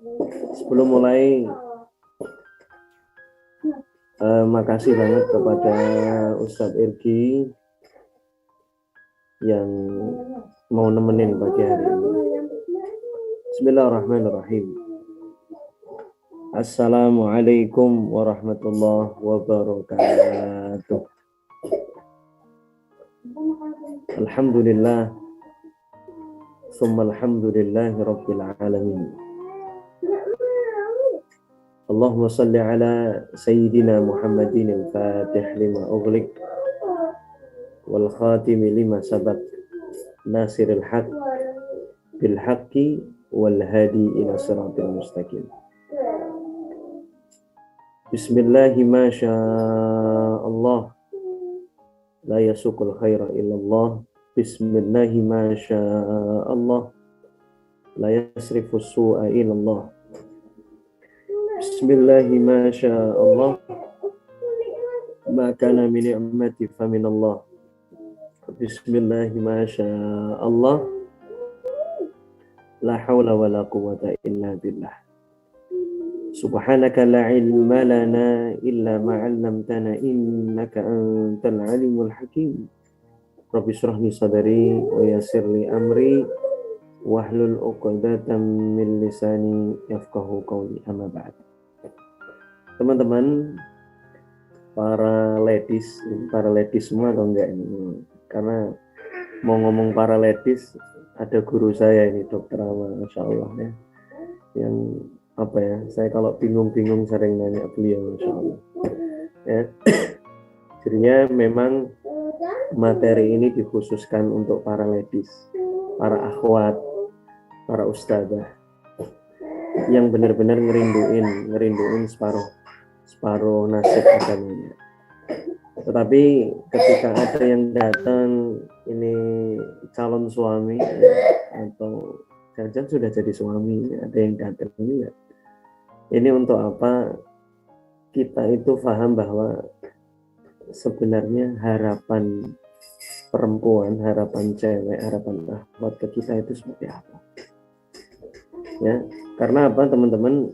Sebelum mulai, makasih banget kepada Ustadz Irgi yang mau nemenin pagi hari ini. Bismillahirrahmanirrahim. Assalamualaikum warahmatullahi wabarakatuh. Alhamdulillah, summa alhamdulillahi rabbil alamin. Allahumma salli ala Sayyidina Muhammadin al-Fatih lima ughliq wal khatim lima sabaq nasiril haq bil haqqi wal hadi ila siratil mustaqim. Bismillahi ma Allah la yasuqul khaira illallah. Bismillahi ma Allah la yasrifu su'a illallah. Bismillahi ma Allah ma kana min ni'mati fa min Allah. Bismillahi ma Allah la hawla wa la quwwata illa billah. Subhanaka la ilma lana illa ma 'allamtana innaka antal alimul hakim. Rabbi shrah li sadri wa yassir li amri wahlul 'uqdatam min lisani yafqahu qawli, amma ba'd. Teman-teman, para ladies semua atau enggak ini? Karena mau ngomong para ladies, ada guru saya ini, Dokter Amal, Masya Allah ya, yang apa ya, saya kalau bingung sering nanya beliau, Masya Allah ya. Jadinya memang materi ini dikhususkan untuk para ladies, para akhwat, para ustadzah yang benar-benar ngerinduin separuh nasib agamanya. Tetapi ketika ada yang datang ini calon suami atau jangan sudah jadi suami, ada yang datang ini ya, ini untuk apa? Kita itu paham bahwa sebenarnya harapan perempuan, harapan cewek, harapan akhwat ke kita itu seperti apa? Ya, karena apa teman-teman?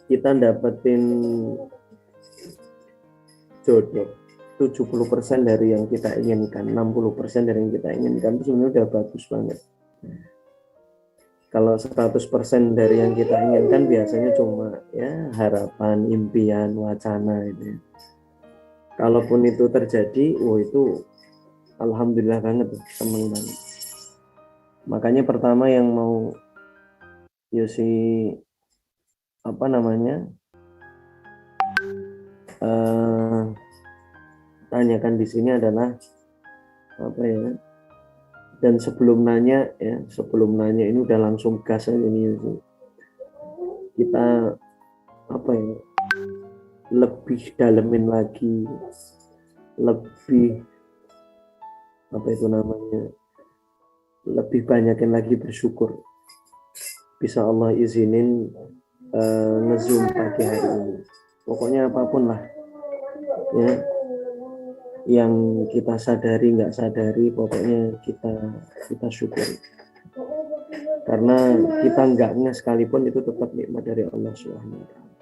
Kita dapetin jodoh 70% dari yang kita inginkan, 60% dari yang kita inginkan itu sebenarnya udah bagus banget. Kalau 100% dari yang kita inginkan biasanya cuma ya harapan, impian, wacana itu. Kalaupun itu terjadi, itu alhamdulillah banget, seneng banget. Makanya pertama yang mau Yosi tanyakan di sini adalah apa ya? Dan sebelum nanya ini udah langsung gas aja ini. Kita apa ya? Lebih dalemin lagi, lebih apa itu namanya? Lebih banyakin lagi bersyukur. Bisa Allah izinin nge-zoom pagi hari ini. Pokoknya apapun lah ya, yang kita sadari nggak sadari, pokoknya kita syukuri. Karena kita nggak sekalipun itu tetap nikmat dari Allah Subhanahu wa Ta'ala.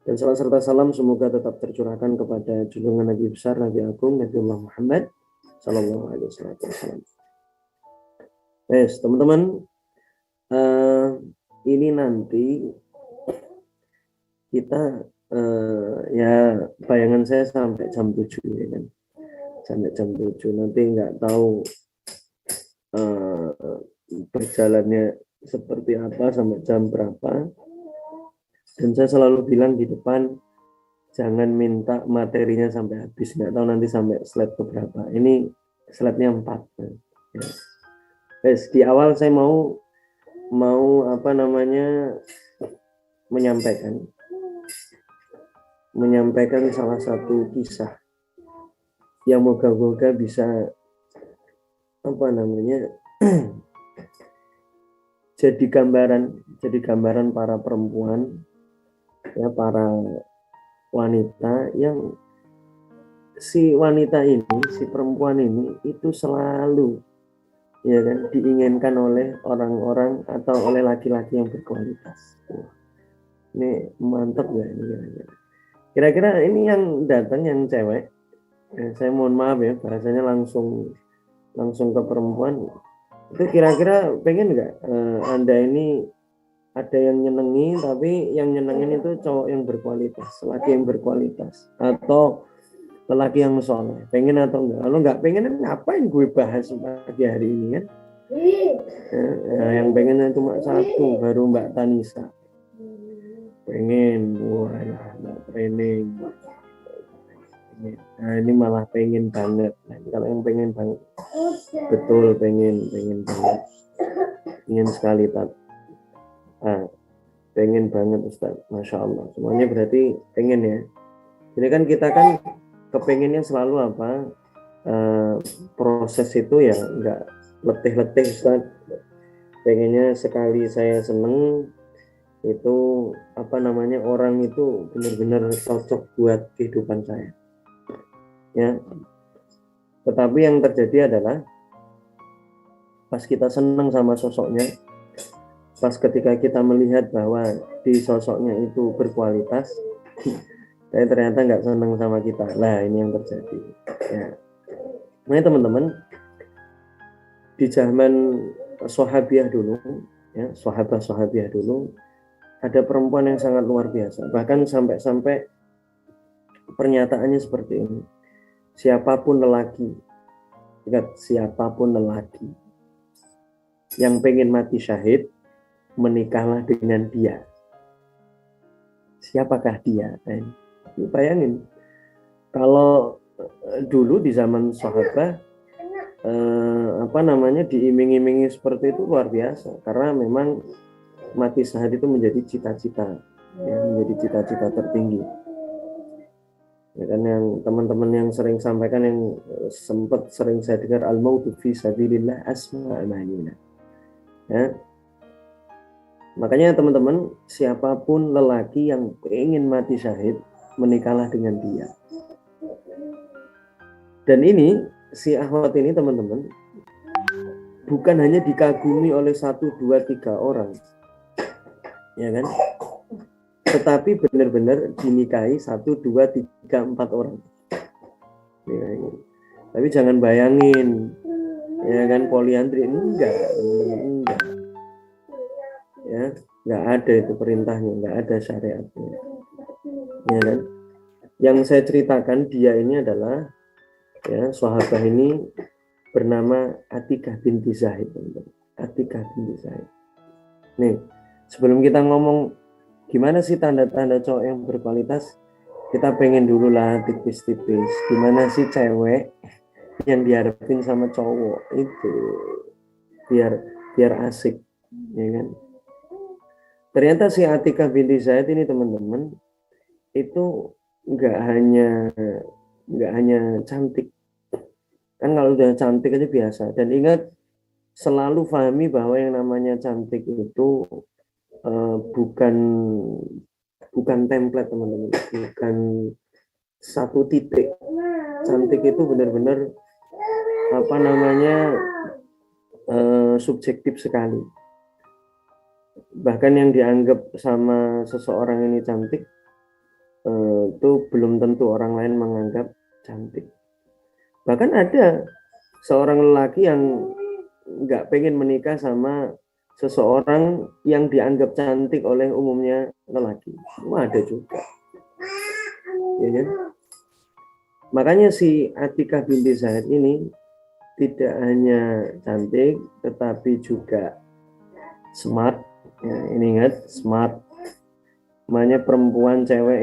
Dan salam serta salam semoga tetap tercurahkan kepada junjungan Nabi besar, Nabi Agung, Nabi Muhammad Sallallahu Alaihi Wasallam. Teman-teman, ini nanti kita ya bayangan saya sampai jam 7 ya kan, sampai jam 7 nanti nggak tahu berjalannya seperti apa sampai jam berapa. Dan saya selalu bilang di depan, jangan minta materinya sampai habis, nggak tahu nanti sampai slide keberapa. Ini slide-nya 4 ya. Di awal saya mau menyampaikan salah satu kisah yang moga-moga bisa jadi gambaran para perempuan ya, para wanita yang si perempuan ini itu selalu ya kan, diinginkan oleh orang-orang atau oleh laki-laki yang berkualitas. Ini mantap nggak ini kira-kira? Kira-kira ini yang datang yang cewek, saya mohon maaf ya, bahasanya langsung ke perempuan. Itu kira-kira pengen nggak Anda ini ada yang nyenengi, tapi yang nyenengin itu cowok yang berkualitas, laki yang berkualitas, atau lelaki yang soleh? Pengen atau enggak? Kalau nggak pengen, ngapain gue bahas pagi hari ini kan? Yang pengennya cuma satu, baru Mbak Tanisa. Pengen, wah, Mbak training. Nah ini malah pengen banget. Nah, kalau yang pengen banget, betul pengen banget, ingin sekali tak. Pengen banget Ustaz, Masya Allah. Semuanya berarti pengen ya. Jadi kan kita kan kepengennya selalu apa? Proses itu ya enggak letih-letih Ustaz. Pengennya sekali saya seneng itu apa namanya, orang itu benar-benar cocok buat kehidupan saya. Ya. Tetapi yang terjadi adalah pas kita seneng sama sosoknya, pas ketika kita melihat bahwa di sosoknya itu berkualitas, tapi ternyata nggak senang sama kita. Nah ini yang terjadi ya. Nah teman-teman, di zaman sahabiah dulu ya, sahabiah dulu ada perempuan yang sangat luar biasa, bahkan sampai pernyataannya seperti ini: siapapun lelaki, ingat, siapapun lelaki yang pengen mati syahid, menikahlah dengan dia. Siapakah dia? Bayangin, kalau dulu di zaman sahabat apa namanya, diiming-imingi seperti itu luar biasa, karena memang mati syahid itu menjadi cita-cita ya, menjadi cita-cita tertinggi ya kan. Yang teman-teman yang sering sampaikan, yang sempat sering saya dengar, al-mautu fi sabilillah asma amanina ya. Makanya teman-teman, siapapun lelaki yang ingin mati syahid, menikahlah dengan dia. Dan ini si Ahwat ini teman-teman bukan hanya dikagumi oleh 1, 2, 3 orang ya kan, tetapi benar-benar dinikahi 1, 2, 3, 4 orang ya, ya. Tapi jangan bayangin ya kan, poliandri, enggak ya, enggak ada itu perintahnya, enggak ada syariatnya ya kan. Yang saya ceritakan dia ini adalah ya, sahabat ini bernama Atikah binti Zaid. Atikah binti Zaid. Nih, sebelum kita ngomong gimana sih tanda-tanda cowok yang berkualitas, kita pengen dulu lah tipis-tipis gimana sih cewek yang diharapin sama cowok itu biar asik ya kan. Ternyata si Atikah binti Zaid ini teman-teman itu nggak hanya cantik kan, kalau udah cantik aja biasa. Dan ingat, selalu pahami bahwa yang namanya cantik itu bukan template teman-teman, bukan satu titik. Cantik itu benar-benar apa namanya, subjektif sekali. Bahkan yang dianggap sama seseorang ini cantik itu belum tentu orang lain menganggap cantik. Bahkan ada seorang lelaki yang nggak pengen menikah sama seseorang yang dianggap cantik oleh umumnya lelaki. Ada juga ya kan? Makanya si Atikah binti Zaid ini tidak hanya cantik tetapi juga smart ya. Ini ingat, smart, namanya perempuan, cewek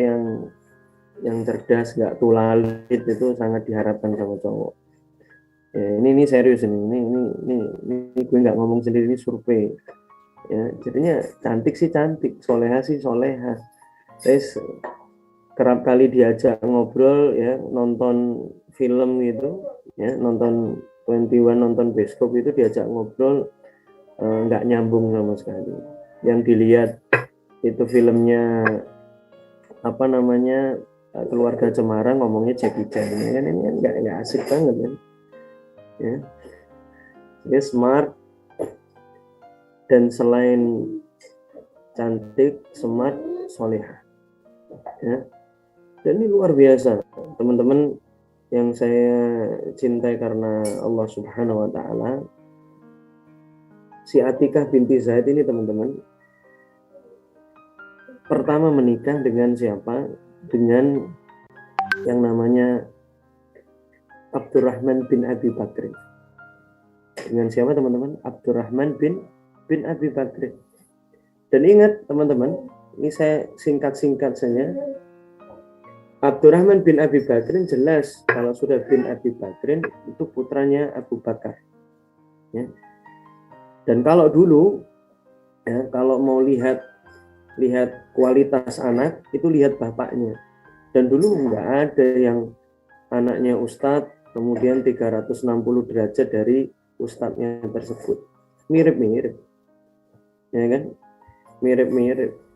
yang cerdas, nggak tulalit, itu sangat diharapkan sama cowok ya. Ini serius ini gue nggak ngomong sendiri, ini survei ya. Jadinya cantik sih cantik, soleha sih soleha. Terus kerap kali diajak ngobrol ya, nonton film gitu ya, nonton 21, nonton bioskop, itu diajak ngobrol nggak nyambung sama sekali. Yang dilihat itu filmnya apa namanya, Keluarga Cemara, ngomongnya Jackie Chan ya kan. Ini kan nggak asik banget kan ya. ya, smart, dan selain cantik, smart, solehah. Ya. Dan ini luar biasa, teman-teman yang saya cintai karena Allah Subhanahu wa taala. Si Atikah binti Zaid ini, teman-teman, pertama menikah dengan siapa? Dengan yang namanya Abdurrahman bin Abi Bakr. Dengan siapa, teman-teman? Abdurrahman bin Abi Bakr. Dan ingat, teman-teman, ini saya singkat-singkat saja. Abdurrahman bin Abi Bakr jelas kalau sudah bin Abi Bakr itu putranya Abu Bakar. Ya. Dan kalau dulu, ya, kalau mau lihat kualitas anak, itu lihat bapaknya. Dan dulu nggak ada yang anaknya ustadz, kemudian 360 derajat dari ustadznya tersebut. Mirip-mirip. Ya kan? Mirip-mirip.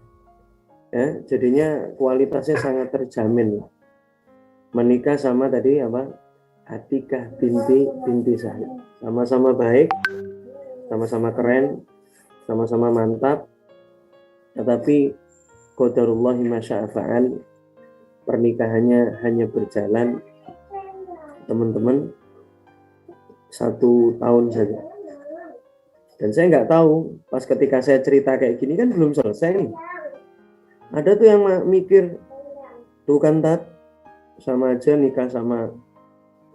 Ya, jadinya kualitasnya sangat terjamin. Menikah sama tadi apa? Atikah binti Zaid. Sama-sama baik, sama-sama keren, sama-sama mantap. Tetapi qadarullahi ma syaa fa'al, pernikahannya hanya berjalan, teman-teman, 1 tahun saja. Dan saya nggak tahu, pas ketika saya cerita kayak gini kan belum selesai nih. Ada tuh yang mikir, tuh kan Tat, sama aja nikah sama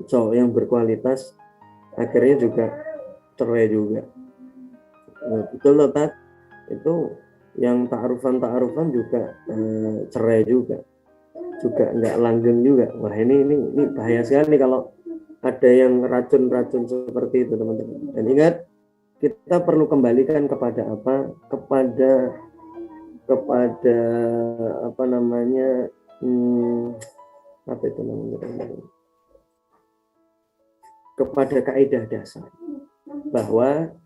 cowok yang berkualitas, akhirnya juga cerai juga. Nah, betul loh Tat, itu yang ta'arufan juga cerai juga nggak langgeng juga. Wah ini bahaya sekali kalau ada yang racun-racun seperti itu, teman-teman. Dan ingat, kita perlu kembalikan kepada apa? Kepada apa namanya? Apa itu namanya? Kepada kaidah dasar bahwa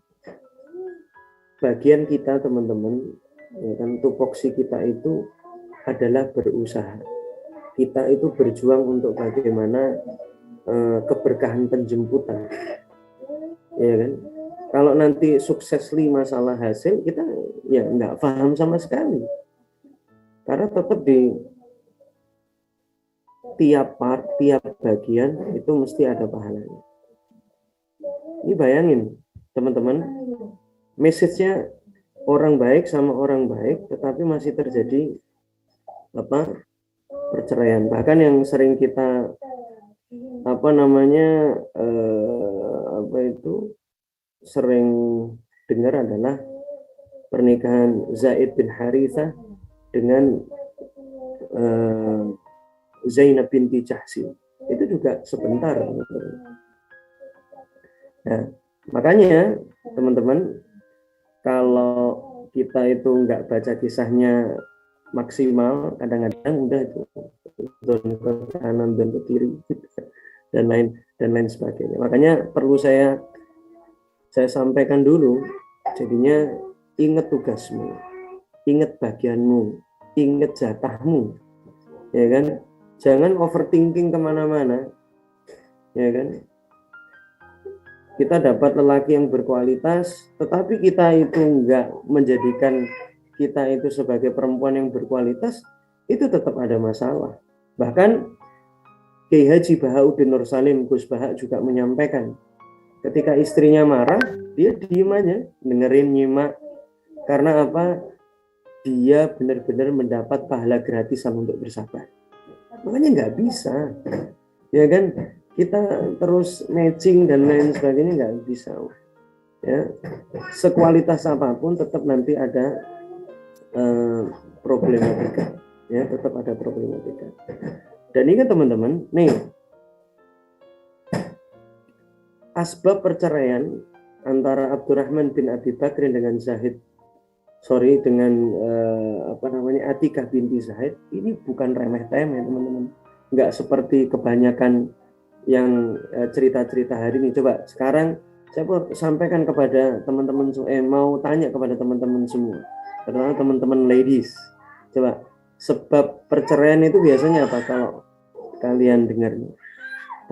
bagian kita, teman-teman, ya kan, tupoksi kita itu adalah berusaha. Kita itu berjuang untuk bagaimana keberkahan penjemputan, ya kan. Kalau nanti sukses masalah hasil, kita ya nggak paham sama sekali, karena tetap di tiap part, tiap bagian itu mesti ada pahalanya. Ini bayangin, teman-teman, message-nya orang baik sama orang baik, tetapi masih terjadi apa? Perceraian. Bahkan yang sering kita apa namanya sering dengar adalah pernikahan Zaid bin Harithah dengan Zainab binti Jahsin. Itu juga sebentar. Nah, makanya teman-teman, kalau kita itu nggak baca kisahnya maksimal, kadang-kadang udah itu ke kanan dan ke kiri dan lain sebagainya. Makanya perlu saya sampaikan dulu, jadinya ingat tugasmu, ingat bagianmu, ingat jatahmu, ya kan. Jangan overthinking kemana-mana, ya kan. Kita dapat lelaki yang berkualitas, tetapi kita itu enggak menjadikan kita itu sebagai perempuan yang berkualitas, itu tetap ada masalah. Bahkan Kiai Haji Bahauddin Nur Salim Gus Baha juga menyampaikan, ketika istrinya marah, dia diem aja, dengerin, nyimak. Karena apa? Dia benar-benar mendapat pahala gratisan untuk bersabar. Makanya nggak bisa, ya kan? Kita terus matching dan lain sebagainya nggak bisa. Ya, sekualitas apapun tetap nanti ada problematika. Ya, tetap ada problematika. Dan ingat teman-teman, nih, asbab perceraian antara Abdurrahman bin Abi Bakr dengan Atikah binti Zaid ini bukan remeh-temeh, teman-teman. Nggak seperti kebanyakan yang cerita-cerita hari ini. Coba sekarang saya sampaikan kepada teman-teman, mau tanya kepada teman-teman semua, terutama teman-teman ladies. Coba, sebab perceraian itu biasanya apa kalau kalian dengar?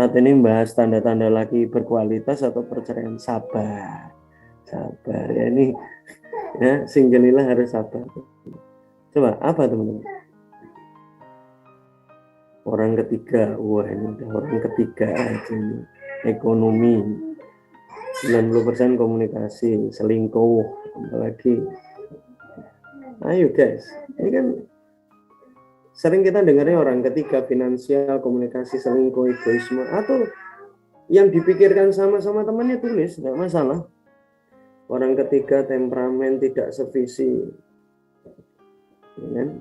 Saat ini membahas tanda-tanda laki berkualitas atau perceraian. Sabar ya, ini ya, singgelilah harus sabar. Coba apa teman-teman? Orang ketiga. Wah, ini udah orang ketiga aja nih. Ekonomi 90% komunikasi, selingkuh, apalagi. Ayo guys, ini kan sering kita dengarnya orang ketiga, finansial, komunikasi, selingkuh, egoisme, atau yang dipikirkan sama-sama temannya tulis, nggak masalah. Orang ketiga, temperamen, tidak sevisi, ya kan?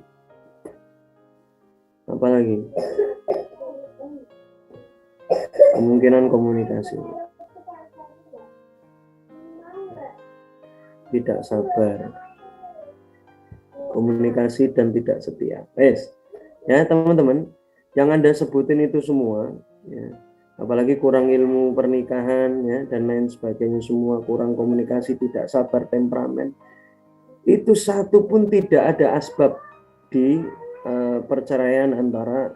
Apalagi kemungkinan komunikasi, tidak sabar, komunikasi dan tidak setia. Ya teman-teman, yang Anda sebutin itu semua, ya, apalagi kurang ilmu pernikahan, ya, dan lain sebagainya, semua kurang komunikasi, tidak sabar, temperamen, itu satu pun tidak ada asbab di perceraian antara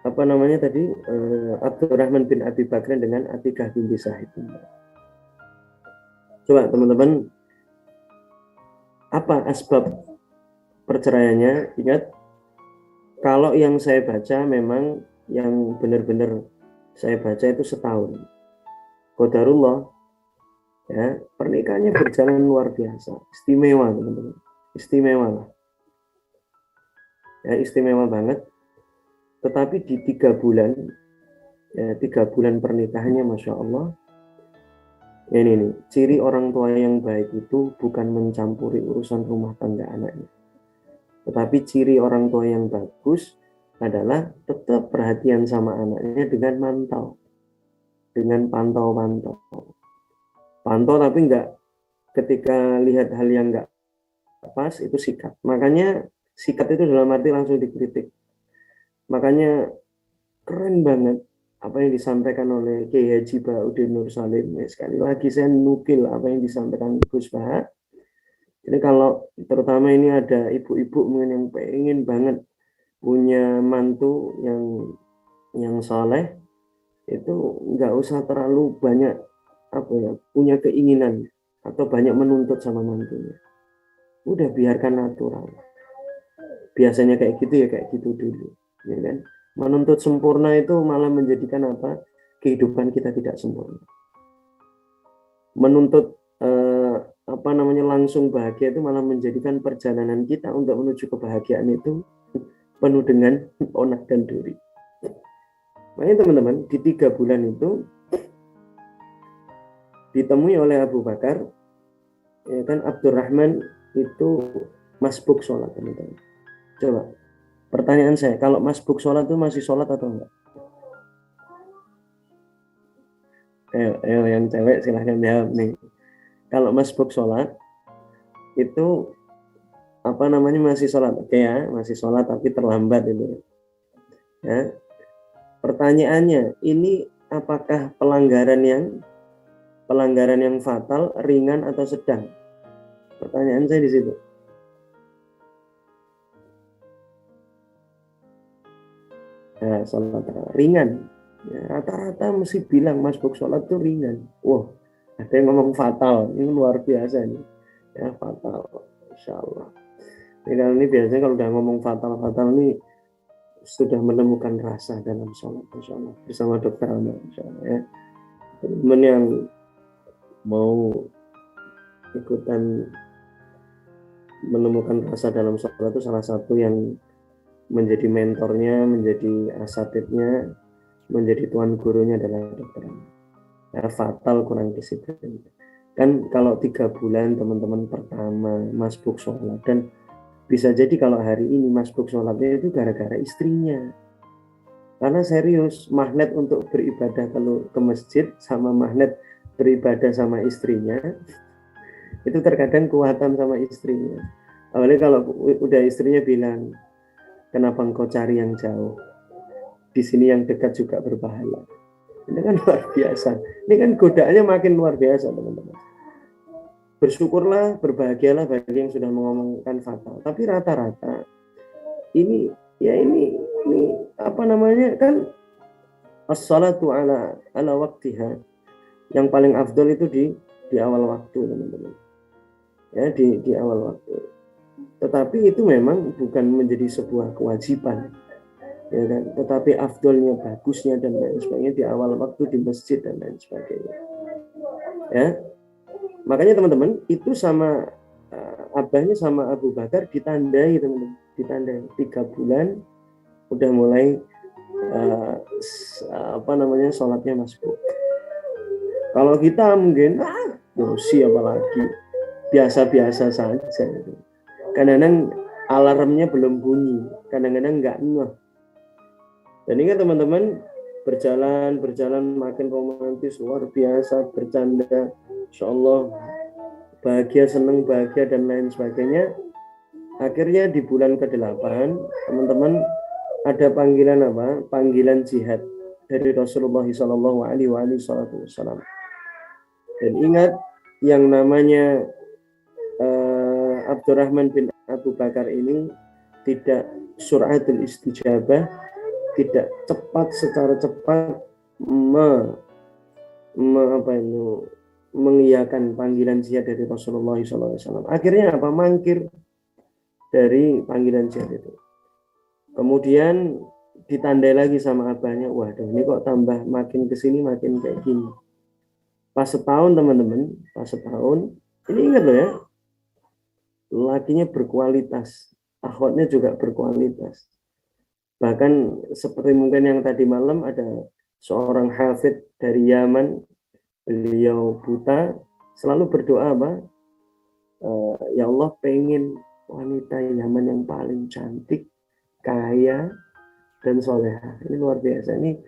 apa namanya tadi, Abdurrahman bin Abi Bakr dengan Atikah binti Sa'id. Coba teman-teman, apa asbab perceraiannya? Ingat, kalau yang saya baca memang yang benar-benar saya baca itu setahun. Qadarullah, ya, pernikahannya berjalan luar biasa, istimewa teman-teman, istimewa lah, ya, istimewa banget. Tetapi di 3 bulan, ya, 3 bulan pernikahannya, masya Allah, ini nih, ciri orang tua yang baik itu bukan mencampuri urusan rumah tangga anaknya, tetapi ciri orang tua yang bagus adalah tetap perhatian sama anaknya dengan mantau, dengan pantau tapi enggak ketika lihat hal yang enggak pas itu sikat. Makanya sikat itu dalam arti langsung dikritik. Makanya keren banget apa yang disampaikan oleh Kiai Haji Baudin Nur Salim. Sekali lagi saya nukil apa yang disampaikan Gus Bah. Ini kalau terutama ini ada ibu-ibu mungkin yang pengen banget punya mantu yang soleh, itu nggak usah terlalu banyak apa ya, punya keinginan atau banyak menuntut sama mantunya. Udah biarkan natural. Biasanya kayak gitu ya kayak gitu dulu, ya kan? Menuntut sempurna itu malah menjadikan apa? Kehidupan kita tidak sempurna. Menuntut apa namanya langsung bahagia itu malah menjadikan perjalanan kita untuk menuju kebahagiaan itu penuh dengan onak dan duri. Makanya teman-teman, di 3 bulan itu ditemui oleh Abu Bakar, ya kan, Abdurrahman itu masbuk sholat, teman-teman. Coba, pertanyaan saya, kalau masbuk sholat itu masih sholat atau enggak? Ayo yang cewek silahkan jawab nih. Kalau masbuk sholat itu apa namanya, masih sholat? Oke ya, masih sholat tapi terlambat itu. Ya. Pertanyaannya, ini apakah pelanggaran yang fatal, ringan atau sedang? Pertanyaan saya di situ. Nah, sholat ringan. Ya, rata-rata mesti bilang masbuk sholat itu ringan. Wah, ada yang ngomong fatal. Ini luar biasa nih. Ya, fatal. Insya Allah. Ini biasanya kalau udah ngomong fatal ini sudah menemukan rasa dalam sholat, insya Allah, bersama Dokter Ahmad, insya Allah, ya. Teman yang mau ikutan menemukan rasa dalam sholat itu salah satu yang menjadi mentornya, menjadi asatidnya, menjadi tuan gurunya adalah Dokter Ahmad. Ya, fatal kurang disiplin. Kan kalau 3 bulan teman-teman pertama masbuk sholat, dan bisa jadi kalau hari ini masbuk sholatnya itu gara-gara istrinya. Karena serius, magnet untuk beribadah kalau ke masjid sama magnet beribadah sama istrinya itu terkadang kuatan sama istrinya. Awalnya kalau udah istrinya bilang, kenapa engkau cari yang jauh? Di sini yang dekat juga berpahala. Ini kan luar biasa. Ini kan godaannya makin luar biasa, teman-teman. Bersyukurlah, berbahagialah bagi yang sudah mengomongkan fatal. Tapi rata-rata ini Ini apa namanya kan as-salatu ala waktiha. Yang paling afdol itu di awal waktu, teman-teman. Ya, di awal waktu. Tetapi itu memang bukan menjadi sebuah kewajiban. Ya kan? Tetapi afdolnya, bagusnya dan lain sebagainya di awal waktu di masjid dan lain sebagainya. Ya. Makanya teman-teman, itu sama abahnya sama Abu Bakar ditandai, teman-teman. Ditandai 3 bulan udah mulai sholatnya masbuk. Kalau kita mungkin dosi apalagi biasa-biasa saja. Kadang-kadang alarmnya belum bunyi, kadang-kadang nggak ngeh. Dan ingat teman-teman, berjalan makin romantis, luar biasa, bercanda, insya Allah bahagia, senang, bahagia dan lain sebagainya. Akhirnya di bulan ke-8, teman-teman, ada panggilan apa? Panggilan jihad dari Rasulullah SAW. Dan ingat, yang namanya Abdurrahman bin Abu Bakar ini tidak suratul istijabah, tidak cepat secara cepat mengiyakan panggilan jihad dari Rasulullah SAW. Akhirnya apa? Mangkir dari panggilan jihad itu. Kemudian ditandai lagi sama abahnya, waduh ini kok tambah makin kesini makin kayak gini. Pas setahun teman-teman, ini ingat loh ya, lakinya berkualitas, akhwatnya juga berkualitas. Bahkan seperti mungkin yang tadi malam ada seorang hafid dari Yaman, beliau buta, selalu berdoa apa? Ya Allah, pengen wanita Yaman yang paling cantik, kaya, dan soleha. Ini luar biasa ini.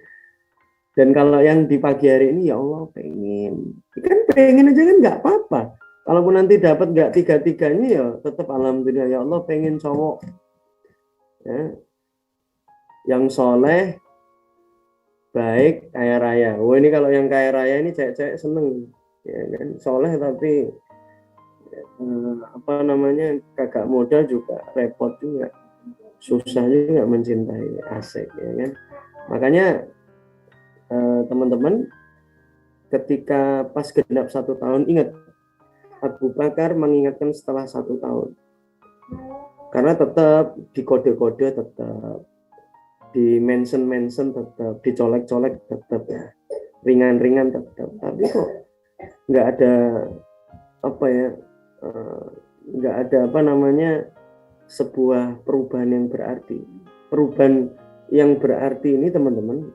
Dan kalau yang di pagi hari ini, ya Allah pengen. Kan pengen aja kan nggak apa-apa. Kalaupun nanti dapat nggak tiga-tiganya, ya tetap alhamdulillah. Ya Allah pengen cowok ya, yang soleh, baik, kaya raya. Oh ini kalau yang kaya raya ini cewek-cewek seneng, ya kan, soleh tapi kagak modal juga repot juga, susah juga mencintai, asik, ya kan. Makanya teman-teman, ketika pas genap 1 tahun, ingat Abu Bakar mengingatkan setelah 1 tahun, karena tetap di kode-kode, tetap di mention tetap, dicolek-colek tetap ya, ringan-ringan tetap, tapi kok nggak ada sebuah perubahan yang berarti. Perubahan yang berarti ini teman-teman,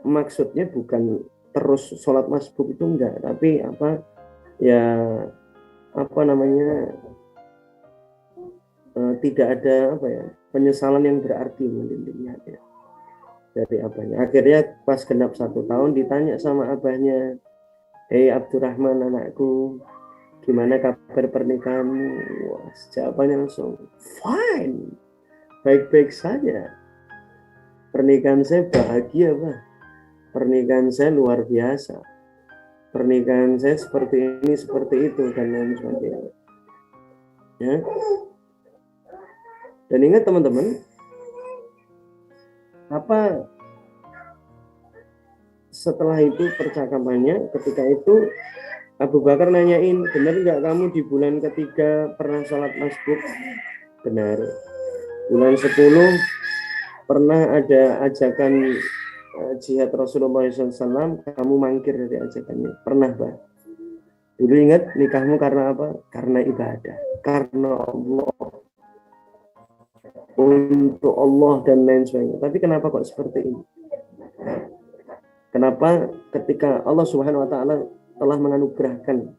maksudnya bukan terus sholat masbuk itu enggak, tapi tidak ada penyesalan yang berarti dilihat ya dari abahnya. Akhirnya pas genap 1 tahun ditanya sama abahnya, hei Abdurrahman anakku, gimana kabar pernikahanmu? Wah, jawabannya langsung fine, baik-baik saja. Pernikahan saya bahagia, Pak. Pernikahan saya luar biasa. Pernikahan saya seperti ini, seperti itu, dan lain sebagainya. Ya. Dan ingat teman-teman, setelah itu percakapannya, ketika itu Abu Bakar nanyain, benar nggak kamu di bulan ketiga pernah sholat masbuk? Benar. Bulan 10 pernah ada ajakan jihad Rasulullah SAW, kamu mangkir dari ajakannya? Pernah, Pak. Dulu ingat nikahmu karena apa? Karena ibadah, karena Allah, untuk Allah dan lain sebagainya. Tapi kenapa kok seperti ini? Kenapa ketika Allah Subhanahu wa Ta'ala telah menganugerahkan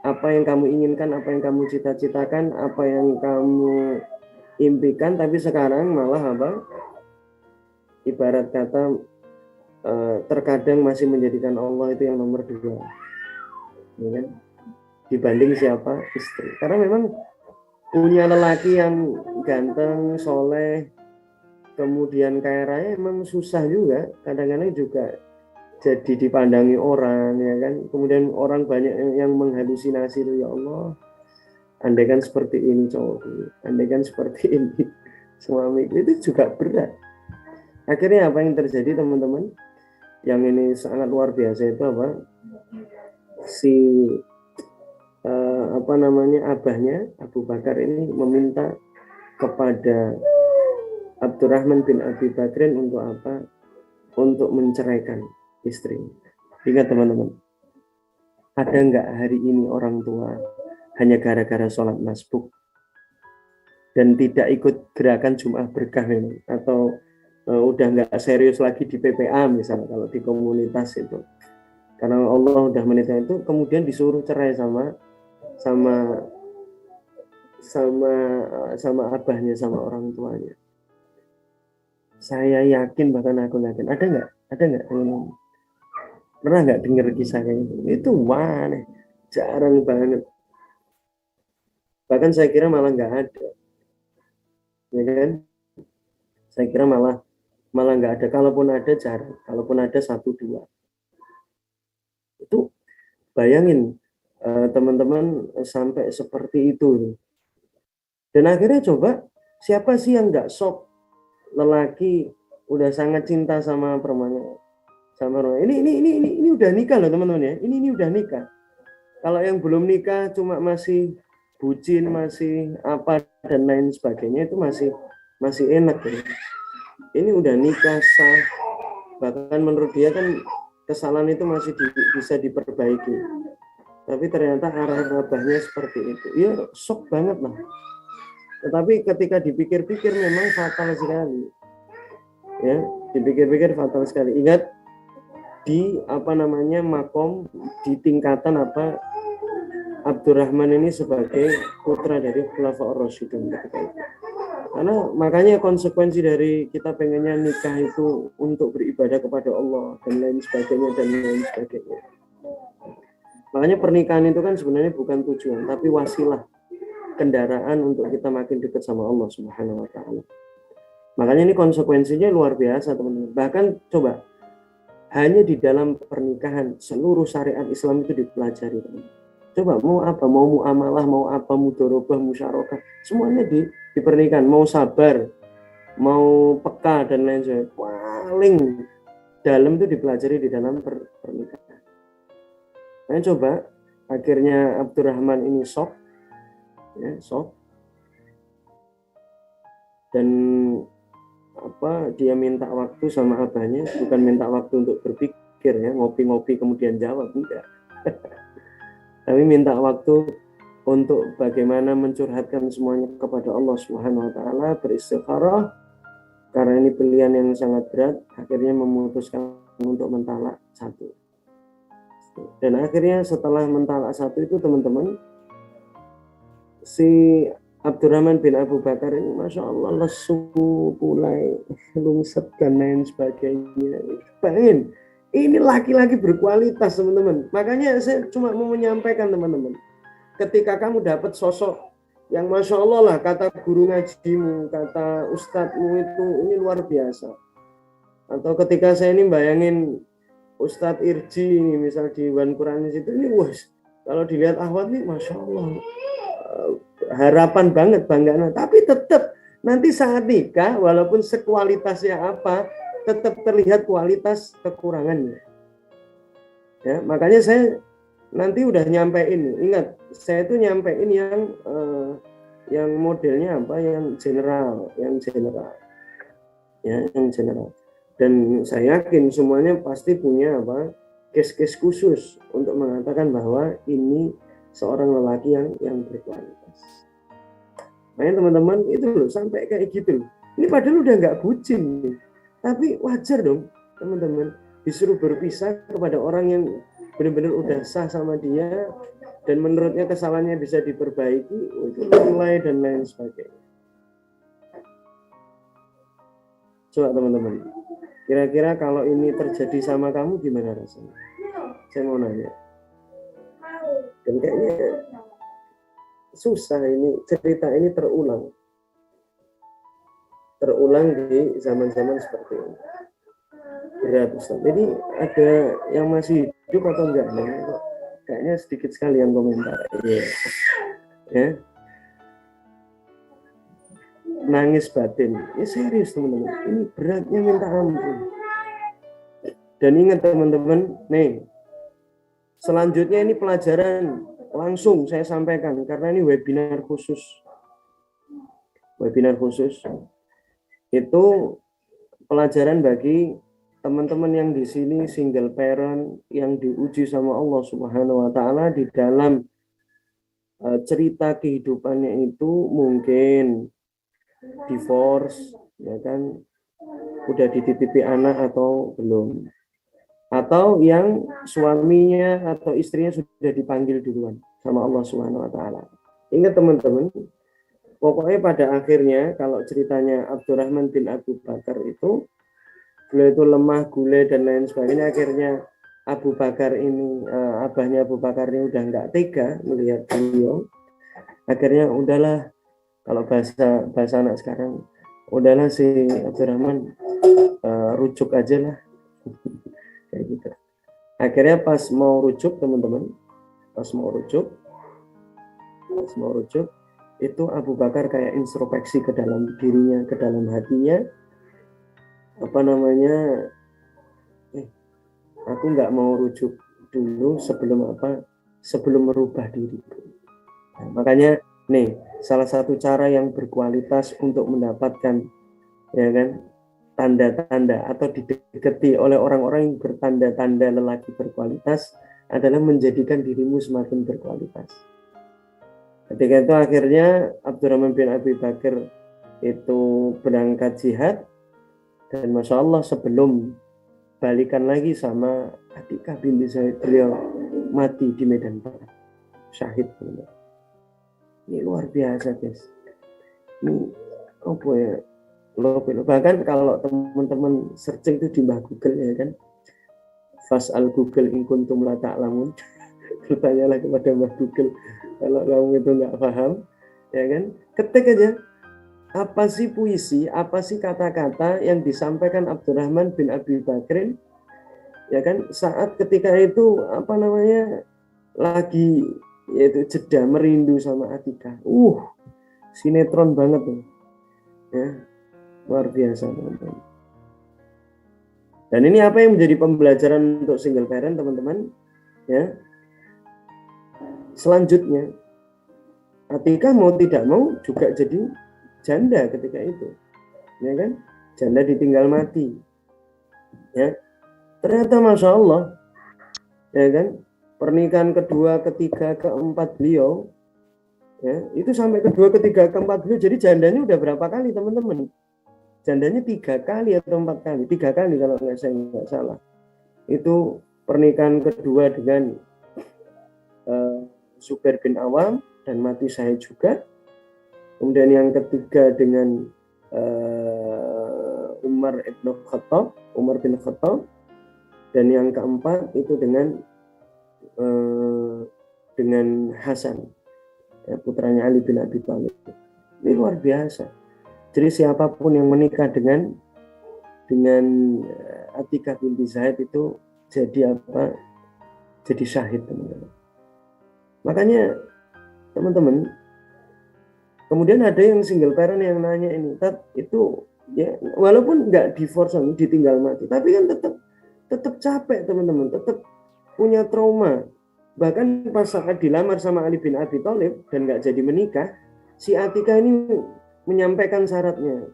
apa yang kamu inginkan, apa yang kamu cita-citakan, apa yang kamu impikan, tapi sekarang malah ibarat kata terkadang masih menjadikan Allah itu yang nomor 2, ya kan? Dibanding siapa? Istri. Karena memang punya lelaki yang ganteng, soleh, kemudian kaya raya, memang susah juga. Kadang-kadang juga jadi dipandangi orang, ya kan. Kemudian orang banyak yang menghalusinasi itu, ya Allah, andaikan seperti ini cowokku, andaikan seperti ini suamiku, itu juga berat. Akhirnya apa yang terjadi teman-teman? Yang ini sangat luar biasa itu apa? Si abahnya Abu Bakar ini meminta kepada Abdurrahman bin Abi Bakrin untuk apa? Untuk menceraikan istri. Ingat teman-teman, ada nggak hari ini orang tua hanya gara-gara sholat masbuk dan tidak ikut gerakan Jum'ah berkah memang, atau udah nggak serius lagi di PPA misalnya kalau di komunitas itu, karena Allah udah menitah itu, kemudian disuruh cerai sama abahnya, sama orang tuanya. Saya yakin, bahkan aku yakin, ada nggak teman-teman, pernah nggak dengar kisah itu? Wah, jarang banget. Bahkan saya kira malah nggak ada, ya kan? Saya kira malah nggak ada. Kalaupun ada jarang. Kalaupun ada 1-2. Itu bayangin teman-teman sampai seperti itu. Dan akhirnya coba, siapa sih yang nggak shock? Lelaki udah sangat cinta sama perempuan, ini udah nikah loh teman-teman ya. Ini udah nikah. Kalau yang belum nikah cuma masih bucin, masih apa dan lain sebagainya, itu masih enak ya. Ini udah nikah sah, bahkan menurut dia kan kesalahan itu masih bisa diperbaiki, tapi ternyata arah abahnya seperti itu. Ya shock banget lah. Tetapi ketika dipikir-pikir memang fatal sekali, ya, dipikir-pikir fatal sekali. Ingat di makom, di tingkatan Abdurrahman ini sebagai putra dari Khulafaur Rasyidun ketika itu. Karena makanya konsekuensi dari kita pengennya nikah itu untuk beribadah kepada Allah dan lain sebagainya. Makanya pernikahan itu kan sebenarnya bukan tujuan, tapi wasilah, kendaraan untuk kita makin dekat sama Allah Subhanahu wa taala. Makanya ini konsekuensinya luar biasa, teman-teman. Bahkan coba, hanya di dalam pernikahan seluruh syariat Islam itu dipelajari, teman-teman. Coba mau apa, mau muamalah, mau apa, mudharabah, musyarakah, semuanya di pernikahan. Mau sabar, mau peka dan lain sebagainya, paling dalam itu dipelajari di dalam pernikahan. Nah, coba akhirnya Abdurrahman ini shock, dan dia minta waktu sama abahnya, bukan minta waktu untuk berpikir ya, ngopi-ngopi kemudian jawab, enggak. Tapi minta waktu untuk bagaimana mencurhatkan semuanya kepada Allah Subhanahu wa taala, beristikharah, karena ini pilihan yang sangat berat. Akhirnya memutuskan untuk mentalak satu. Dan akhirnya setelah mentalak satu itu, teman-teman, si Abdurrahman bin Abu Bakar ini Masya Allah lesu, pulai, lungset dan lain sebagainya. Bayangin, ini laki-laki berkualitas, teman-teman. Makanya saya cuma mau menyampaikan, teman-teman, ketika kamu dapat sosok yang Masya Allah lah, kata guru ngajimu, kata ustadzmu itu, ini luar biasa. Atau ketika saya ini bayangin Ustadz Irji ini, misal di Wan Quran itu, ini wah, kalau dilihat ahwat nih Masya Allah, harapan banget, bangga. Tapi tetap nanti saat nikah, walaupun sekualitasnya apa, tetap terlihat kualitas kekurangannya. Ya, makanya saya nanti udah nyampein, ingat, saya itu nyampein yang modelnya apa, yang general. Dan saya yakin semuanya pasti punya case-case khusus untuk mengatakan bahwa ini seorang lelaki yang berkualitas. Makanya teman-teman itu loh, sampai kayak gitu loh. Ini padahal udah nggak bucin nih. Tapi wajar dong teman-teman disuruh berpisah kepada orang yang benar-benar udah sah sama dia dan menurutnya kesalahannya bisa diperbaiki, itu mulai dan lain sebagainya. Coba teman-teman, kira-kira kalau ini terjadi sama kamu gimana rasanya? Saya mau nanya. Dan kayaknya susah ini, cerita ini terulang di zaman-zaman seperti ini. Berat, Ustaz. Jadi ada yang masih hidup atau enggak? Kayaknya sedikit sekali yang komentar. Ya. nangis batin. Ini serius teman-teman, ini beratnya minta ampun. Dan ingat teman-teman, nih selanjutnya ini pelajaran langsung saya sampaikan karena ini webinar khusus. Webinar khusus itu pelajaran bagi teman-teman yang di sini single parent yang diuji sama Allah Subhanahu wa taala di dalam cerita kehidupannya itu mungkin divorce, ya kan, udah dititipi anak atau belum, atau yang suaminya atau istrinya sudah dipanggil duluan sama Allah Subhanahu wa taala. Ingat teman-teman, pokoknya pada akhirnya kalau ceritanya Abdurrahman bin Abu Bakar itu beliau itu lemah, gule dan lain sebagainya, akhirnya Abu Bakar ini abahnya Abu Bakar ini udah nggak tega melihat beliau, akhirnya udahlah, kalau bahasa anak sekarang, udahlah si Abdurrahman rujuk aja lah. Kayak gitu. Akhirnya pas mau rujuk teman-teman, pas mau rujuk itu Abu Bakar kayak introspeksi ke dalam dirinya, ke dalam hatinya, apa namanya, aku nggak mau rujuk dulu sebelum merubah diri. Nah, makanya nih salah satu cara yang berkualitas untuk mendapatkan, ya kan, tanda-tanda atau didekati oleh orang-orang yang bertanda-tanda lelaki berkualitas adalah menjadikan dirimu semakin berkualitas. Ketika itu akhirnya Abdurrahman bin Abi Bakar itu berangkat jihad, dan Masya Allah sebelum balikan lagi sama Atikah binti Zaid, beliau mati di medan perang, syahid. Ini luar biasa guys, ini apa ya, bahkan kalau teman-teman searching itu di Google, ya kan, fas'al Google in kuntum la ta'lamun, bertanyalah kepada Mbah Google kalau kamu itu nggak paham, ya kan, ketik aja apa sih puisi, apa sih kata-kata yang disampaikan Abdurrahman bin Abi Bakrin, ya kan, saat ketika itu apa namanya lagi yaitu jeda merindu sama Atikah. Sinetron banget tuh, ya, luar biasa teman-teman. Dan ini apa yang menjadi pembelajaran untuk single parent teman-teman, ya. Selanjutnya Atikah mau tidak mau juga jadi janda ketika itu, ya kan, janda ditinggal mati, ya. Ternyata Masya Allah, ya kan, pernikahan kedua, ketiga, keempat beliau, ya, itu sampai kedua, ketiga, keempat beliau, jadi jandanya udah berapa kali teman-teman? Jandanya 3 kali atau 4 kali, 3 kali kalau saya nggak salah. Itu pernikahan kedua dengan Zubair bin Awam dan mati syahid juga. Kemudian yang ketiga dengan Umar bin Khattab, dan yang keempat itu dengan Hasan, ya, putranya Ali bin Abi Thalib. Ini luar biasa. Jadi siapapun yang menikah dengan Atikah binti Zaid itu jadi apa? Jadi syahid teman-teman. Makanya teman-teman, kemudian ada yang single parent yang nanya ini, itu ya walaupun nggak divorce, ditinggal mati, tapi kan tetap capek teman-teman, tetap punya trauma. Bahkan pas saat dilamar sama Ali bin Abi Thalib dan nggak jadi menikah, si Atikah ini menyampaikan syaratnya.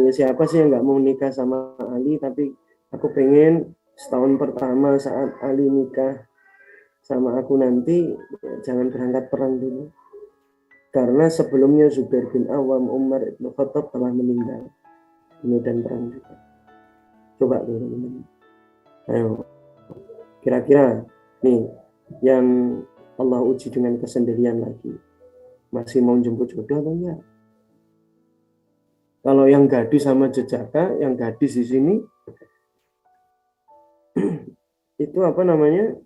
Siapa sih yang nggak mau nikah sama Ali, tapi aku pengen setahun pertama saat Ali nikah sama aku nanti, ya, jangan berangkat perang dulu. Karena sebelumnya Zubair bin Awam, Umar bin Khattab telah meninggal di medan perang juga. Coba teman-teman. Ayo, kira-kira nih yang Allah uji dengan kesendirian lagi, masih mau jemput jodoh atau enggak? Kalau yang gadis sama jejaka, yang gadis di sini itu apa namanya?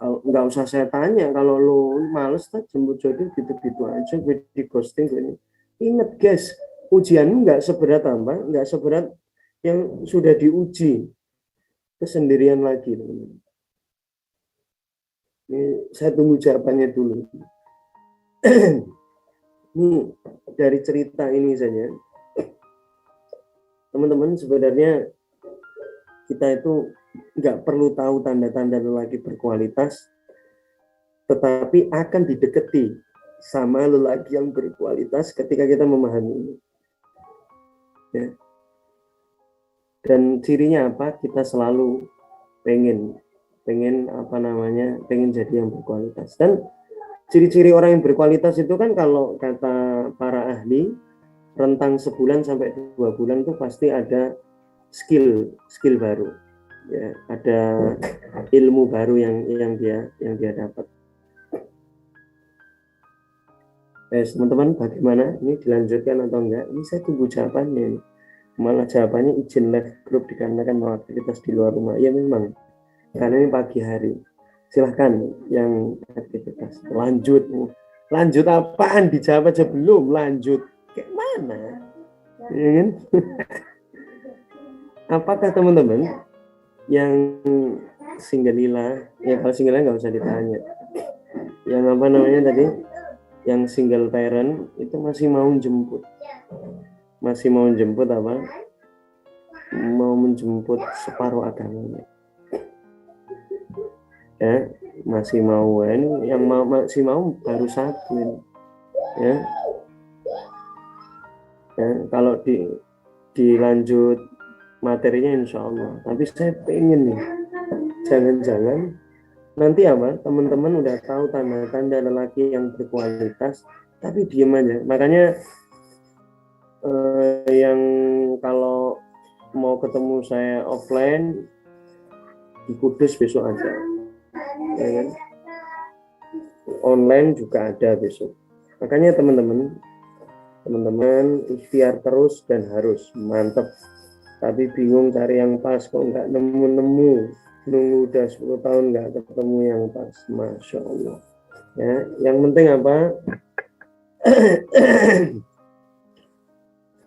Nggak usah saya tanya, kalau lo males tak jemput jodoh gitu-gitu aja, di ghosting ini. Ingat guys, ujianmu nggak seberat apa, nggak seberat yang sudah diuji kesendirian lagi, teman-teman. Ini saya tunggu jawabannya dulu. Ini dari cerita ini saja, teman-teman, sebenarnya kita itu nggak perlu tahu tanda-tanda lelaki berkualitas, tetapi akan didekati sama lelaki yang berkualitas ketika kita memahami ini. Ya. Dan cirinya apa? Kita selalu pengen jadi yang berkualitas. Dan ciri-ciri orang yang berkualitas itu kan kalau kata para ahli, rentang sebulan sampai 2 bulan itu pasti ada skill baru, ya, ada ilmu baru yang dia dapat. Teman-teman, bagaimana ini, dilanjutkan atau enggak? Ini saya tunggu jawabannya. Malah jawabannya izin live group dikarenakan mau aktivitas di luar rumah. Ya memang, karena ini pagi hari. Silahkan yang aktivitas lanjut apaan, dijawab aja belum, lanjut kayak mana ya kan? Apakah teman-teman yang single-ila, ya kalau single nggak usah ditanya, yang apa namanya tadi, yang single parent itu masih mau apa, mau menjemput separuh agamanya, ya, masih mau, yang masih mau baru satu, ya, kalau dilanjut materinya insya Allah. Tapi saya pengen nih, jangan-jangan nanti apa, teman-teman udah tahu tanda-tanda lelaki yang berkualitas tapi diem aja. Makanya yang kalau mau ketemu saya offline di Kudus besok aja, ya kan? Online juga ada besok. Makanya teman-teman ikhtiar terus dan harus mantep. Tapi bingung cari yang pas, kok nggak nemu, nunggu udah 10 tahun nggak ketemu yang pas. Masya Allah, ya, yang penting apa?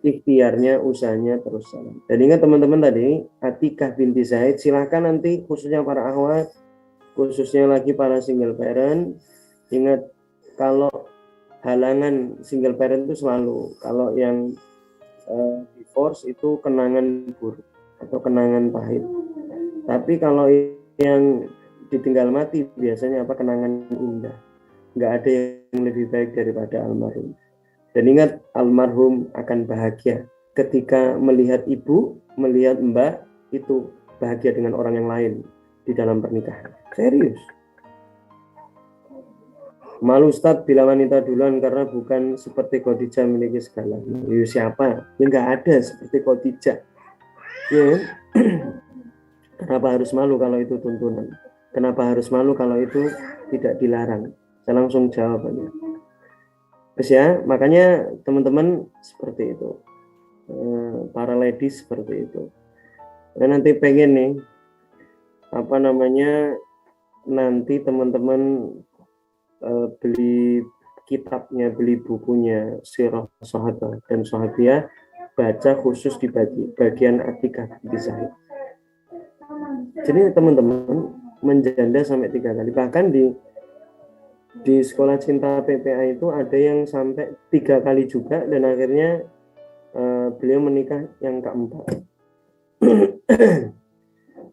Ikhtiarnya, usahanya terus jalan. Dan ingat teman-teman tadi, Atikah binti Zaid, silahkan nanti khususnya para akhwat, khususnya lagi para single parent, ingat kalau halangan single parent itu selalu, kalau yang divorce itu kenangan buruk atau kenangan pahit. Tapi kalau yang ditinggal mati biasanya apa, kenangan indah. Nggak ada yang lebih baik daripada almarhum. Dan ingat, almarhum akan bahagia ketika melihat ibu, melihat mbak itu bahagia dengan orang yang lain di dalam pernikahan. Serius. Malu Ustadz bila wanita duluan karena bukan seperti Khadijah memiliki segala. Ya, siapa? Ya nggak ada seperti Khadijah. Ya. Kenapa harus malu kalau itu tuntunan? Kenapa harus malu kalau itu tidak dilarang? Saya langsung jawabannya. Terus ya, makanya teman-teman seperti itu. Para ladies seperti itu. Dan nanti pengen nih, apa namanya, nanti teman-teman beli kitabnya, beli bukunya Sirah Sahabat dan Sahabiah, baca khusus di bagian Atikah binti Zaid. Jadi teman-teman menjanda sampai 3 kali. Bahkan di sekolah cinta PPA itu ada yang sampai 3 kali juga, dan akhirnya beliau menikah yang keempat.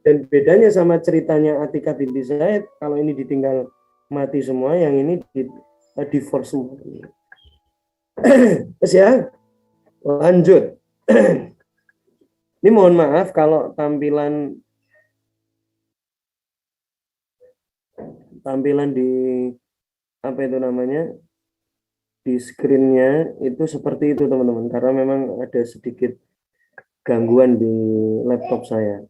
Dan bedanya sama ceritanya Atikah binti Zaid, kalau ini ditinggal mati semua, yang ini divorce semua. Terus ya, lanjut. Ini mohon maaf kalau tampilan di apa itu namanya, di screen-nya itu seperti itu teman-teman, karena memang ada sedikit gangguan di laptop saya.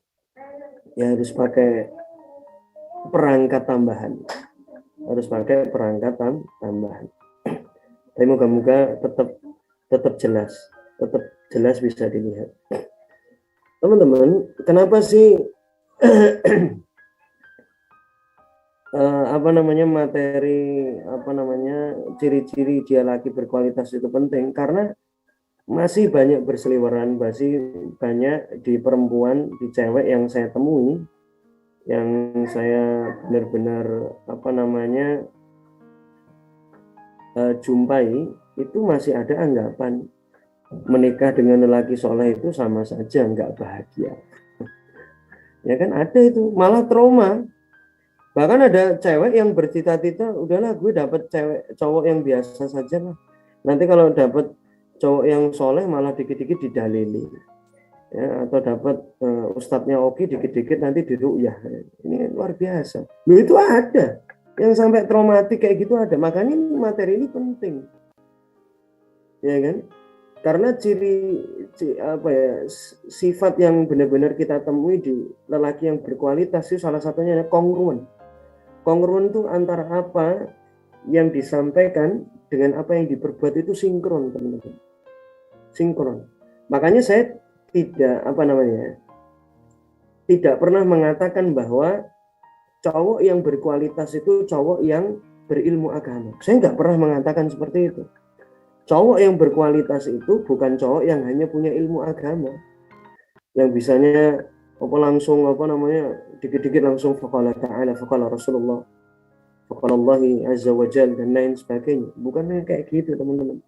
Ya harus pakai perangkat tambahan. Tapi moga-moga tetap jelas bisa dilihat. Teman-teman, kenapa sih ciri-ciri dia laki berkualitas itu penting? Karena masih banyak berseliweran, masih banyak di perempuan, di cewek yang saya temui, yang saya benar-benar jumpai, itu masih ada anggapan menikah dengan lelaki soleh itu sama saja nggak bahagia. Ya kan ada itu, malah trauma. Bahkan ada cewek yang bercita-cita, udahlah gue dapet cowok yang biasa saja lah. Nanti kalau dapet cowok yang soleh malah dikit-dikit didalili. Ya, atau dapat ustadznya oke dikit-dikit nanti diruqyah. Ini luar biasa. Loh itu ada. Yang sampai traumatik kayak gitu ada. Makanya ini materi ini penting. Ya kan? Karena sifat yang benar-benar kita temui di lelaki yang berkualitas itu salah satunya adalah kongruen. Kongruen itu antara apa yang disampaikan dengan apa yang diperbuat itu sinkron, teman-teman. Sinkron. Makanya saya tidak pernah mengatakan bahwa cowok yang berkualitas itu cowok yang berilmu agama. Saya nggak pernah mengatakan seperti itu. Cowok yang berkualitas itu bukan cowok yang hanya punya ilmu agama, yang bisanya dikit-dikit langsung faqala ta'ala, faqala Rasulullah, faqala Allahi azza wa jal dan lain sebagainya. Bukan kayak gitu, teman-teman.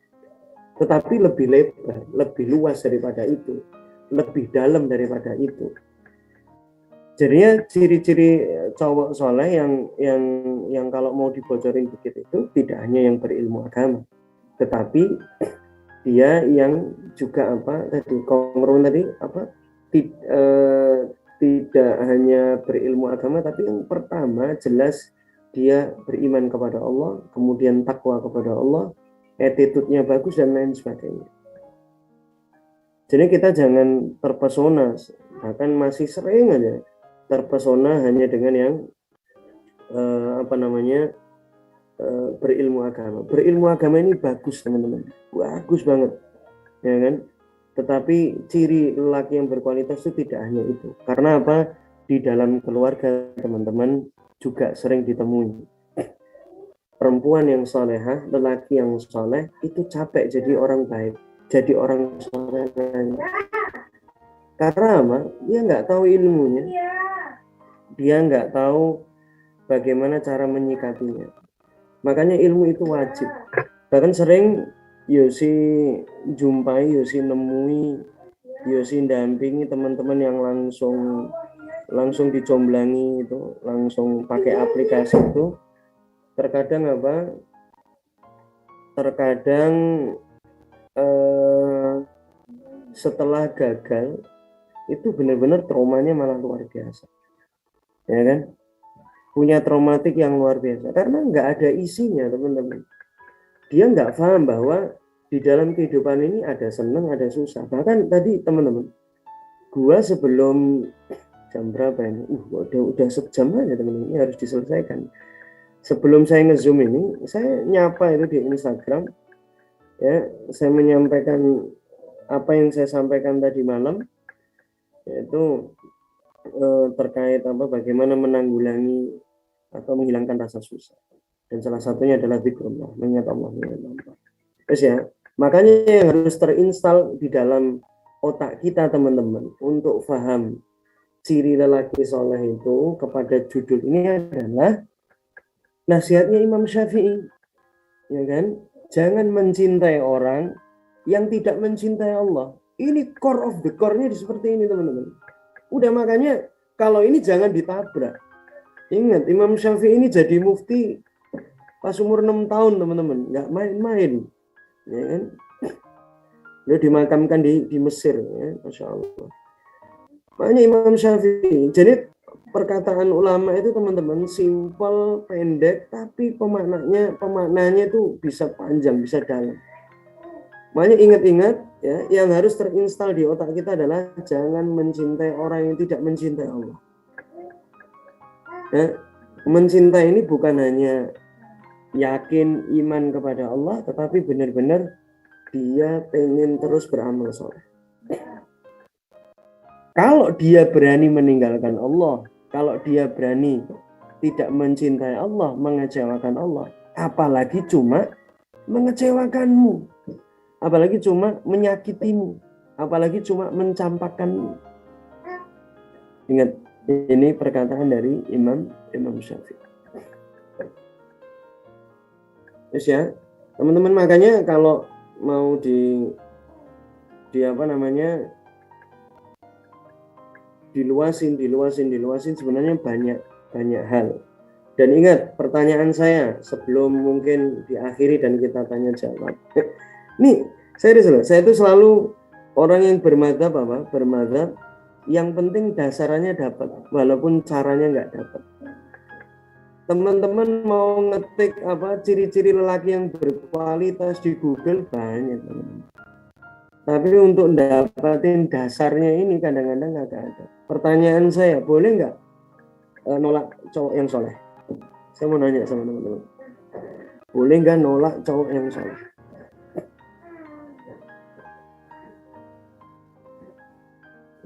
Tetapi lebih lebar, lebih luas daripada itu, lebih dalam daripada itu. Jadinya ciri-ciri cowok soleh yang kalau mau dibocorin dikit itu tidak hanya yang berilmu agama, tetapi dia yang juga tidak hanya berilmu agama, tapi yang pertama jelas dia beriman kepada Allah, kemudian takwa kepada Allah, attitude-nya bagus dan lain sebagainya. Jadi kita jangan terpesona, bahkan masih sering aja terpesona hanya dengan yang berilmu agama. Berilmu agama ini bagus, teman-teman, bagus banget, ya kan? Tetapi ciri lelaki yang berkualitas itu tidak hanya itu. Karena apa? Di dalam keluarga, teman-teman, juga sering ditemui perempuan yang solehah, lelaki yang soleh itu capek jadi orang baik, jadi orang soleh. Karena apa? Dia nggak tahu ilmunya, dia nggak tahu bagaimana cara menyikapinya. Makanya ilmu itu wajib. Bahkan sering Yosi jumpai, Yosi nemui, Yosi dampingi teman-teman yang langsung dicomblangi itu, langsung pakai aplikasi itu. Terkadang setelah gagal itu benar-benar traumanya malah luar biasa, ya kan? Punya traumatik yang luar biasa karena nggak ada isinya, teman-teman. Dia nggak paham bahwa di dalam kehidupan ini ada senang, ada susah. Bahkan tadi teman-teman, gua sebelum jam berapa ini? Udah sejam aja, teman-teman. Ini harus diselesaikan. Sebelum saya nge-zoom ini, saya nyapa itu di Instagram. Ya, saya menyampaikan apa yang saya sampaikan tadi malam, yaitu terkait bagaimana menanggulangi atau menghilangkan rasa susah. Dan salah satunya adalah zikrullah, mengingat Allah. Terus ya, makanya yang harus terinstal di dalam otak kita, teman-teman, untuk paham ciri lelaki soleh itu kepada judul ini adalah nasihatnya Imam Syafi'i, ya kan? Jangan mencintai orang yang tidak mencintai Allah. Ini core of the core-nya seperti ini, teman-teman. Udah, makanya kalau ini jangan ditabrak. Ingat, Imam Syafi'i ini jadi mufti pas umur 6 tahun, teman-teman. Nggak main-main. Ya kan? Dia dimakamkan di Mesir. Ya, Masya Allah. Makanya Imam Syafi'i. Jadi perkataan ulama itu, teman-teman, simpel, pendek, tapi pemaknanya itu bisa panjang, bisa dalam. Makanya ingat-ingat, ya, yang harus terinstal di otak kita adalah jangan mencintai orang yang tidak mencintai Allah. Ya, mencintai ini bukan hanya yakin iman kepada Allah, tetapi benar-benar dia pengen terus beramal soleh. Kalau dia berani meninggalkan Allah, kalau dia berani tidak mencintai Allah, mengecewakan Allah, apalagi cuma mengecewakanmu, apalagi cuma menyakitimu, apalagi cuma mencampakkanmu. Ingat, ini perkataan dari Imam Syafi'i. Terus ya, Teman-teman, makanya kalau mau di apa namanya diluasin sebenarnya banyak hal. Dan ingat pertanyaan saya sebelum mungkin diakhiri dan kita tanya jawab. Nih, saya itu selalu orang yang bermadzhab yang penting dasarnya dapat, walaupun caranya nggak dapat. Teman-teman mau ngetik apa ciri-ciri lelaki yang berkualitas di Google banyak, teman-teman. Tapi untuk dapatin dasarnya ini kadang-kadang nggak ada. Pertanyaan saya, boleh nggak nolak cowok yang soleh? Saya mau nanya sama teman-teman, boleh nggak nolak cowok yang soleh?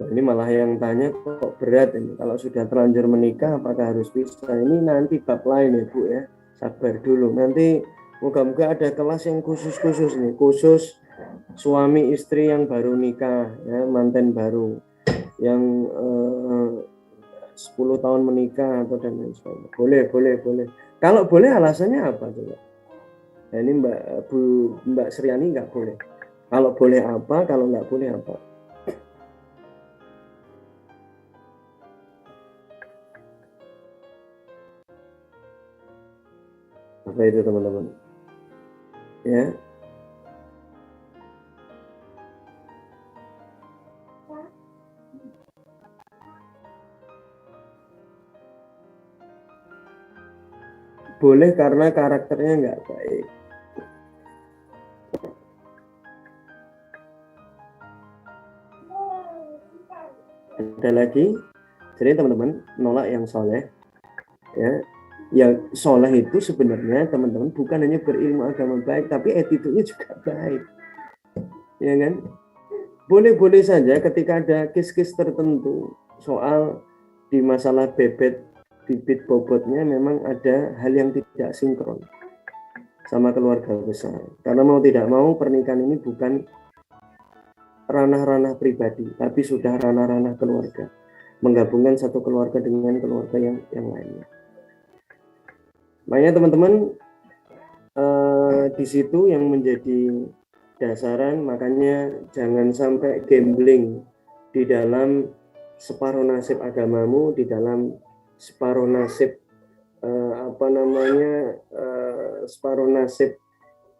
Nah, ini malah yang tanya kok berat ini. Kalau sudah terlanjur menikah, apakah harus pisah? Ini nanti bab lain ya Bu ya. Sabar dulu. Nanti moga-moga ada kelas yang khusus nih, khusus suami istri yang baru nikah, ya, manten baru, yang 10 tahun menikah atau dan lain sebagainya. Boleh. Kalau boleh alasannya apa coba? Nah, ini Mbak Sriani nggak boleh. Kalau boleh apa? Kalau nggak boleh apa? Apa itu teman-teman? Ya. Boleh karena karakternya nggak baik. Ada lagi, jadi teman-teman nolak yang soleh, ya. Yang soleh itu sebenarnya teman-teman bukan hanya berilmu agama baik, tapi attitude-nya juga baik, ya kan? Boleh-boleh saja ketika ada kes-kes tertentu soal di masalah bibit bobotnya memang ada hal yang tidak sinkron sama keluarga besar. Karena mau tidak mau pernikahan ini bukan ranah-ranah pribadi, tapi sudah ranah-ranah keluarga. Menggabungkan satu keluarga dengan keluarga yang lainnya. Makanya teman-teman di situ yang menjadi dasaran, makanya jangan sampai gambling di dalam separuh nasib agamamu, di dalam separuh nasib separuh nasib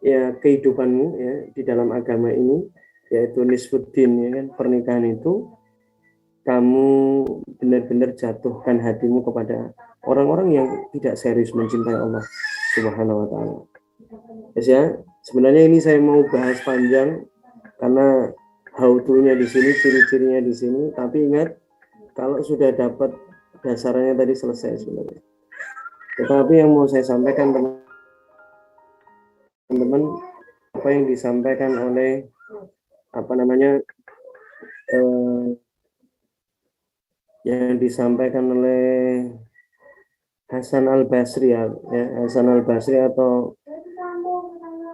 ya kehidupanmu ya di dalam agama ini, yaitu nisfuddin, ya kan, pernikahan itu kamu benar-benar jatuhkan hatimu kepada orang-orang yang tidak serius mencintai Allah Subhanahu wa taala. Ya, sebenarnya ini saya mau bahas panjang karena how to-nya di sini, ciri-cirinya di sini, tapi ingat kalau sudah dapat dasarnya tadi selesai sebenarnya. Tetapi yang mau saya sampaikan teman-teman, apa yang disampaikan oleh yang disampaikan oleh Hasan al-Basri ya, Hasan al-Basri atau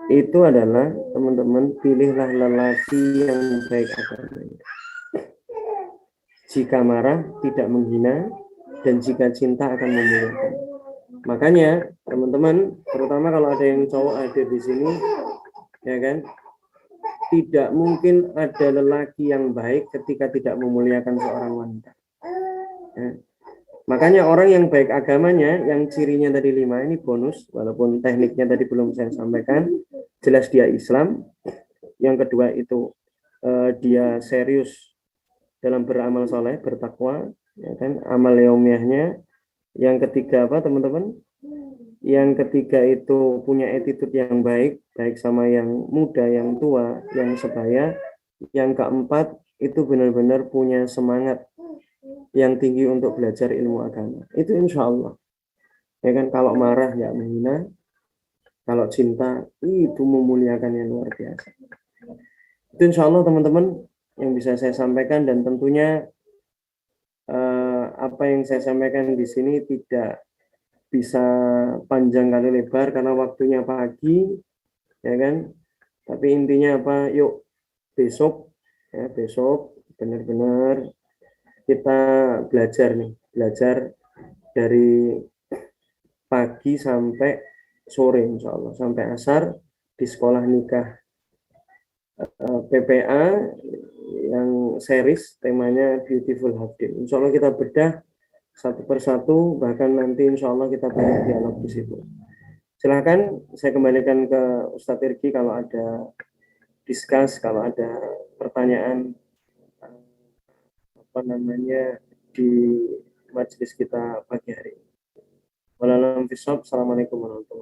itu adalah teman-teman, pilihlah lelaki yang baik agamanya. Jika marah tidak menghina, dan jika cinta akan memuliakan. Makanya teman-teman, terutama kalau ada yang cowok hadir di sini, ya kan, tidak mungkin ada lelaki yang baik ketika tidak memuliakan seorang wanita. Ya. Makanya orang yang baik agamanya, yang cirinya tadi 5 ini bonus, walaupun tekniknya tadi belum saya sampaikan, jelas dia Islam. Yang kedua itu dia serius dalam beramal soleh, bertakwa, ya kan, amal yaumiyahnya. Yang ketiga apa teman-teman? Yang ketiga itu punya attitude yang baik, baik sama yang muda, yang tua, yang sebaya. Yang keempat itu benar-benar punya semangat yang tinggi untuk belajar ilmu agama. Itu insya Allah. Ya kan, kalau marah nggak menghina, kalau cinta itu memuliakan yang luar biasa. Itu insya Allah teman-teman yang bisa saya sampaikan, dan tentunya apa yang saya sampaikan di sini tidak bisa panjang kali lebar karena waktunya pagi, ya kan. Tapi intinya apa? Yuk besok benar-benar kita belajar dari pagi sampai sore insya Allah, sampai asar di sekolah nikah PPA yang series temanya Beautiful Hadin. Insya Allah kita bedah satu persatu, bahkan nanti insya Allah kita banyak dialog di situ. Silakan saya kembalikan ke Ustadz Irgi kalau ada kalau ada pertanyaan di majelis kita pagi hari ini. Assalamualaikum warahmatullahi wabarakatuh.